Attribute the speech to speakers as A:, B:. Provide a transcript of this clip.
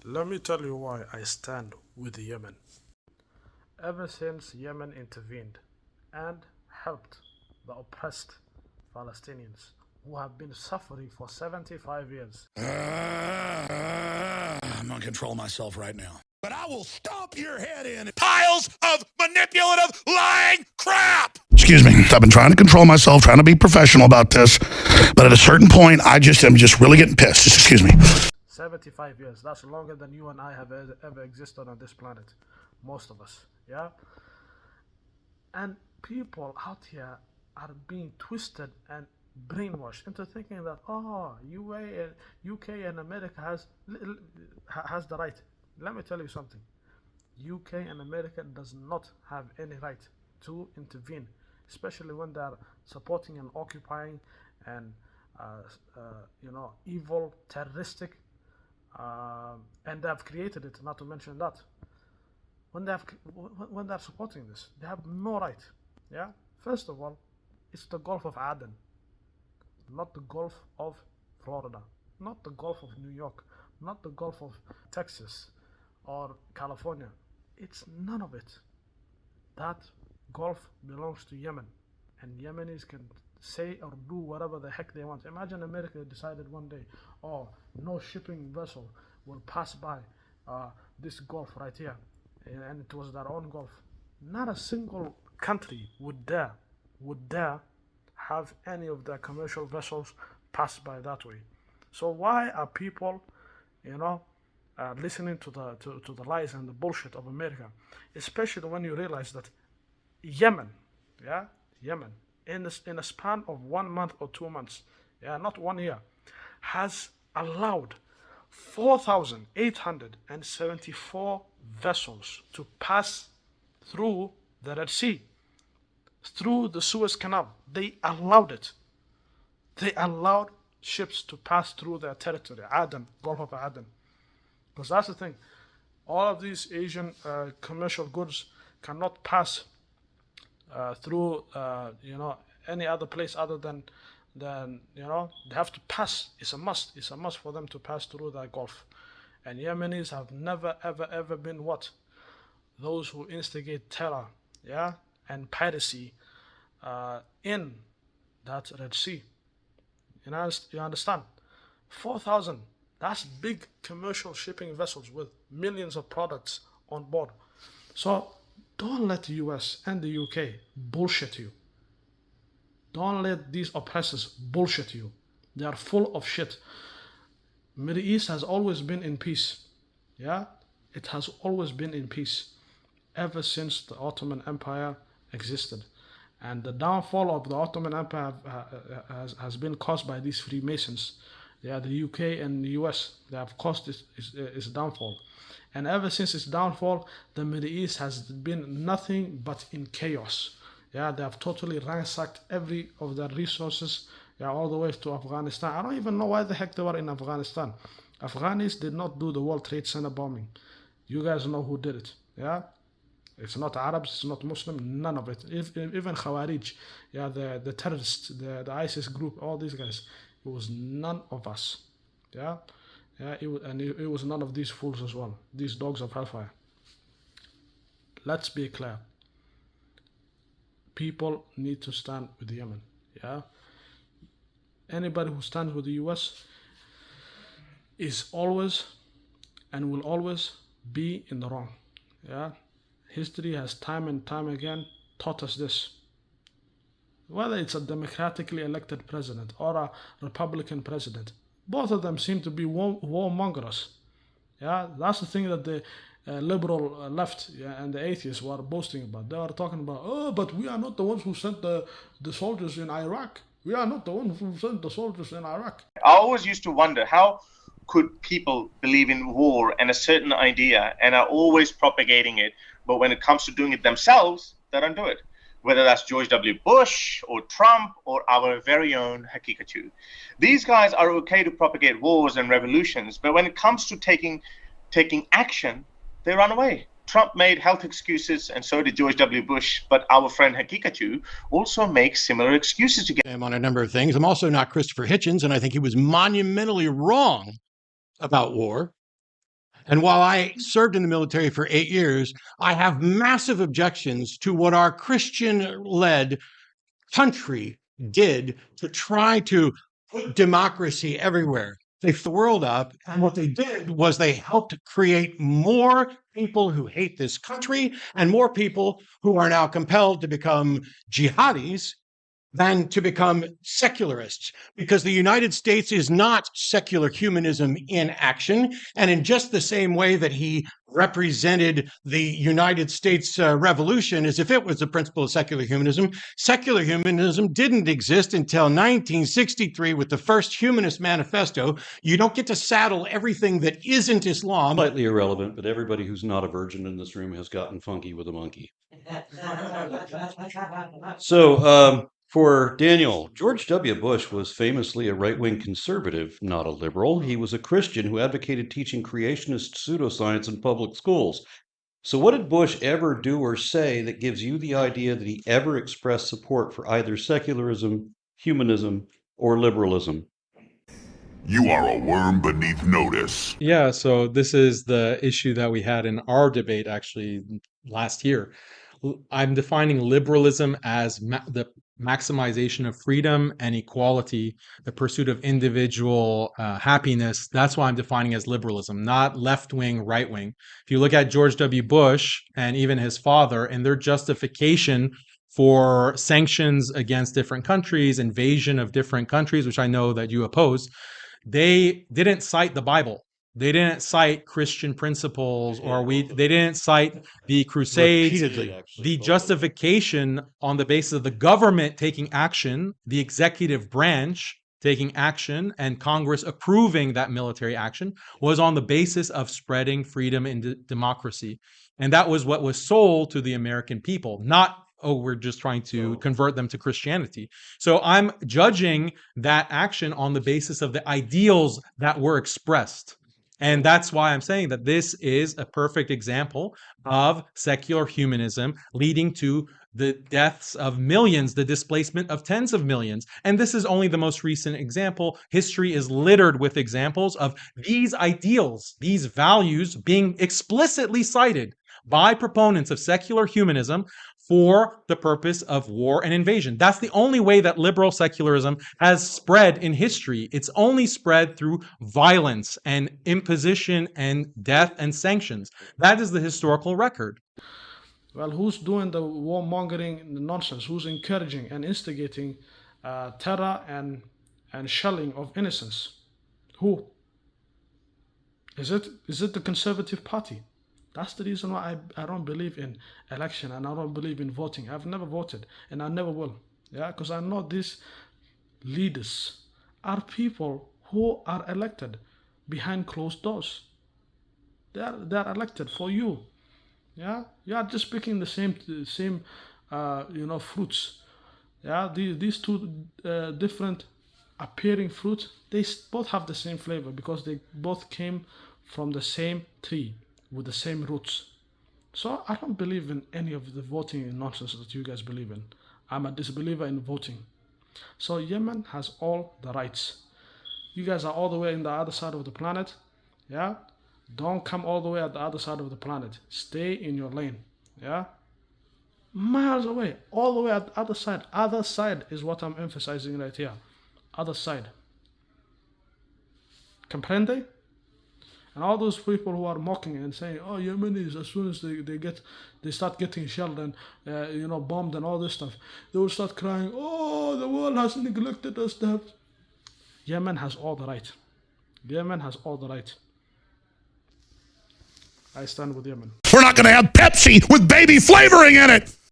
A: Let me tell you why I stand with Yemen. Ever since Yemen intervened and helped the oppressed Palestinians who have been suffering for 75 years.
B: I'm gonna control myself right now. But I will stomp your head in piles of manipulative, lying crap! Excuse me. I've been trying to control myself, trying to be professional about this, but at a certain point, am just really getting pissed. Just excuse me.
A: 75 years, that's longer than you and I have ever existed on this planet. Most of us, yeah? And people out here are being twisted and brainwashed into thinking that UK and America has the right. Let me tell you something. UK and America does not have any right to intervene, especially when they are supporting and occupying and evil, terroristic, and they have created it. Not to mention that when they're supporting this, they have no right. Yeah. First of all, it's the Gulf of Aden, not the Gulf of Florida, not the Gulf of New York, not the Gulf of Texas or California. It's none of it. That Gulf belongs to Yemen, and Yemenis can say or do whatever the heck they want. Imagine America decided one day, oh, no shipping vessel will pass by this Gulf right here, and it was their own Gulf. Not a single country would dare have any of their commercial vessels pass by that way. So why are people, listening to the lies and the bullshit of America, especially when you realize that Yemen, yeah, Yemen, in a span of 1 month or 2 months, yeah, not 1 year, has allowed 4,874 vessels to pass through the Red Sea, through the Suez Canal. They allowed it. They allowed ships to pass through their territory, Aden, Gulf of Aden. Because that's the thing. All of these Asian commercial goods cannot pass through, any other place other than they have to pass. It's a must. It's a must for them to pass through that Gulf. And Yemenis have never, ever, ever been what? Those who instigate terror, yeah, and piracy in that Red Sea. You understand? 4,000. That's big commercial shipping vessels with millions of products on board. So don't let the US and the UK bullshit you. Don't let these oppressors bullshit you. They are full of shit. Middle East has always been in peace. Yeah? It has always been in peace ever since the Ottoman Empire existed. And the downfall of the Ottoman Empire has been caused by these Freemasons. Yeah, the UK and the US, they have caused its downfall. And ever since its downfall, the Middle East has been nothing but in chaos. Yeah, they have totally ransacked every of their resources, yeah, all the way to Afghanistan. I don't even know why the heck they were in Afghanistan. Afghanis did not do the World Trade Center bombing. You guys know who did it, yeah? It's not Arabs, it's not Muslim, none of it. Even Khawarij, yeah, the terrorists, the ISIS group, all these guys, it was none of us, yeah? Yeah, it was none of these fools as well, these dogs of hellfire. Let's be clear. People need to stand with Yemen, yeah? Anybody who stands with the US is always and will always be in the wrong, yeah? History has time and time again taught us this. Whether it's a democratically elected president or a Republican president, both of them seem to be warmongers. Yeah, that's the thing that the liberal left, yeah, and the atheists were boasting about. They were talking about, oh, but we are not the ones who sent the soldiers in Iraq. We are not the ones who sent the soldiers in Iraq.
C: I always used to wonder, how could people believe in war and a certain idea and are always propagating it, but when it comes to doing it themselves, they don't do it? Whether that's George W. Bush or Trump or our very own Hakikatu. These guys are okay to propagate wars and revolutions, but when it comes to taking action, they run away. Trump made health excuses, and so did George W. Bush, but our friend Hakikatu also makes similar excuses to get
D: him on a number of things. I'm also not Christopher Hitchens, and I think he was monumentally wrong about war. And while I served in the military for 8 years, I have massive objections to what our Christian-led country did to try to put democracy everywhere. They fucked the world up, and what they did was they helped create more people who hate this country and more people who are now compelled to become jihadis than to become secularists, because the United States is not secular humanism in action. And in just the same way that he represented the United States Revolution as if it was the principle of secular humanism didn't exist until 1963 with the first Humanist Manifesto. You don't get to saddle everything that isn't Islam.
E: Slightly irrelevant, but everybody who's not a virgin in this room has gotten funky with a monkey. So, for Daniel, George W. Bush was famously a right-wing conservative, not a liberal. He was a Christian who advocated teaching creationist pseudoscience in public schools. So what did Bush ever do or say that gives you the idea that he ever expressed support for either secularism, humanism, or liberalism?
B: You are a worm beneath notice.
F: Yeah, so this is the issue that we had in our debate actually last year. I'm defining liberalism as the maximization of freedom and equality, the pursuit of individual happiness. That's why I'm defining as liberalism, not left wing, right wing. If you look at George W. Bush and even his father and their justification for sanctions against different countries, invasion of different countries, which I know that you oppose, they didn't cite the Bible. They didn't cite Christian principles, they didn't cite the Crusades.
E: Repeatedly, actually.
F: The justification on the basis of the government taking action, the executive branch taking action, and Congress approving that military action was on the basis of spreading freedom and democracy. And that was what was sold to the American people, not, oh, we're just trying to convert them to Christianity. So I'm judging that action on the basis of the ideals that were expressed. And that's why I'm saying that this is a perfect example of secular humanism leading to the deaths of millions, the displacement of tens of millions. And this is only the most recent example. History is littered with examples of these ideals, these values being explicitly cited by proponents of secular humanism for the purpose of war and invasion. That's the only way that liberal secularism has spread in history. It's only spread through violence and imposition and death and sanctions. That is the historical record.
A: Well, who's doing the warmongering nonsense? Who's encouraging and instigating terror and shelling of innocents? Who? Is it the Conservative Party? That's the reason why I don't believe in election and I don't believe in voting. I've never voted and I never will. Yeah, because I know these leaders are people who are elected behind closed doors. They're elected for you. Yeah, you are just picking the same fruits. Yeah, these two different appearing fruits, they both have the same flavor because they both came from the same tree with the same roots. So I don't believe in any of the voting nonsense that you guys believe in. I'm a disbeliever in voting. So Yemen has all the rights. You guys are all the way in the other side of the planet. Yeah? Don't come all the way at the other side of the planet. Stay in your lane. Yeah? Miles away. All the way at the other side. Other side is what I'm emphasizing right here. Other side. Comprende? And all those people who are mocking and saying, oh, Yemenis, as soon as they start getting shelled and bombed and all this stuff, they will start crying, oh, the world has neglected us. Yemen has all the right. Yemen has all the right. I stand with Yemen.
B: We're not going to have Pepsi with baby flavoring in it.